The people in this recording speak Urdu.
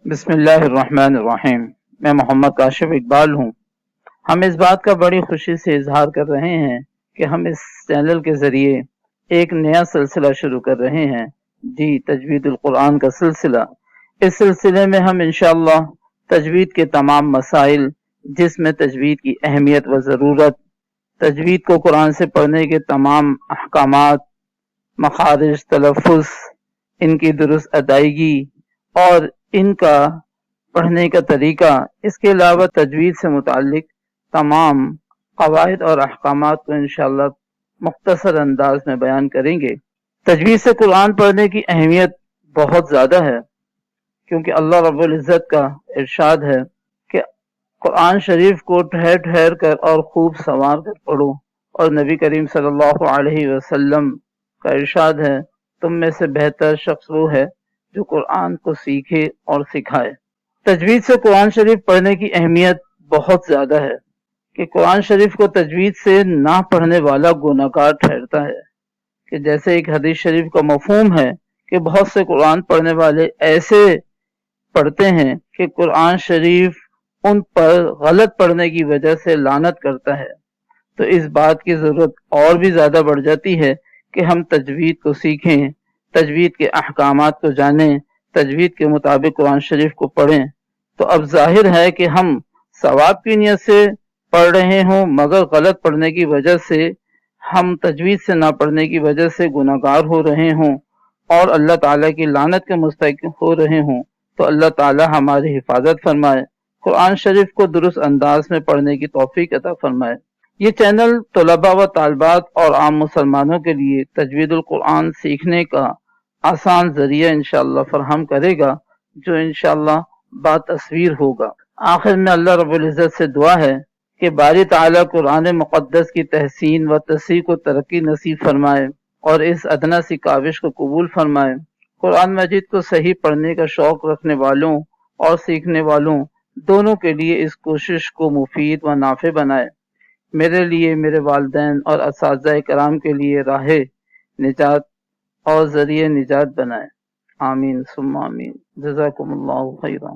بسم اللہ الرحمن الرحیم۔ میں محمد کاشف اقبال ہوں۔ ہم اس بات کا بڑی خوشی سے اظہار کر رہے ہیں کہ ہم اس چینل کے ذریعے ایک نیا سلسلہ شروع کر رہے ہیں، جی تجوید القرآن کا سلسلہ۔ اس سلسلے میں ہم انشاءاللہ تجوید کے تمام مسائل، جس میں تجوید کی اہمیت و ضرورت، تجوید کو قرآن سے پڑھنے کے تمام احکامات، مخارج، تلفظ، ان کی درست ادائیگی اور ان کا پڑھنے کا طریقہ، اس کے علاوہ تجوید سے متعلق تمام قواعد اور احکامات کو انشاءاللہ مختصر انداز میں بیان کریں گے۔ تجوید سے قرآن پڑھنے کی اہمیت بہت زیادہ ہے، کیونکہ اللہ رب العزت کا ارشاد ہے کہ قرآن شریف کو ٹھہر ٹھہر کر اور خوب سنوار کر پڑھو، اور نبی کریم صلی اللہ علیہ وسلم کا ارشاد ہے تم میں سے بہتر شخص وہ ہے جو قرآن کو سیکھے اور سکھائے۔ تجوید سے قرآن شریف پڑھنے کی اہمیت بہت زیادہ ہے کہ قرآن شریف کو تجوید سے نہ پڑھنے والا گناہگار ٹھہرتا ہے، کہ جیسے ایک حدیث شریف کا مفہوم ہے کہ بہت سے قرآن پڑھنے والے ایسے پڑھتے ہیں کہ قرآن شریف ان پر غلط پڑھنے کی وجہ سے لعنت کرتا ہے، تو اس بات کی ضرورت اور بھی زیادہ بڑھ جاتی ہے کہ ہم تجوید کو سیکھیں، تجوید کے احکامات کو جانیں، تجوید کے مطابق قرآن شریف کو پڑھیں۔ تو اب ظاہر ہے کہ ہم ثواب کی نیت سے پڑھ رہے ہوں، مگر غلط پڑھنے کی وجہ سے، ہم تجوید سے نہ پڑھنے کی وجہ سے گناہگار ہو رہے ہوں اور اللہ تعالیٰ کی لعنت کے مستحق ہو رہے ہوں، تو اللہ تعالیٰ ہماری حفاظت فرمائے، قرآن شریف کو درست انداز میں پڑھنے کی توفیق عطا فرمائے۔ یہ چینل طلباء و طالبات اور عام مسلمانوں کے لیے تجوید القرآن سیکھنے کا آسان ذریعہ انشاءاللہ فراہم کرے گا، جو انشاءاللہ با تصویر ہوگا۔ آخر میں اللہ رب العزت سے دعا ہے کہ باری تعالیٰ قرآن مقدس کی تحسین و تصحیح کو ترقی نصیب فرمائے اور اس ادنا سی کاوش کو قبول فرمائے۔ قرآن مجید کو صحیح پڑھنے کا شوق رکھنے والوں اور سیکھنے والوں دونوں کے لیے اس کوشش کو مفید و نافع بنائے۔ میرے لیے، میرے والدین اور اساتذہ کرام کے لیے راہ نجات اور ذریعہ نجات بنائے۔ آمین ثم آمین۔ جزاکم اللہ خیرا۔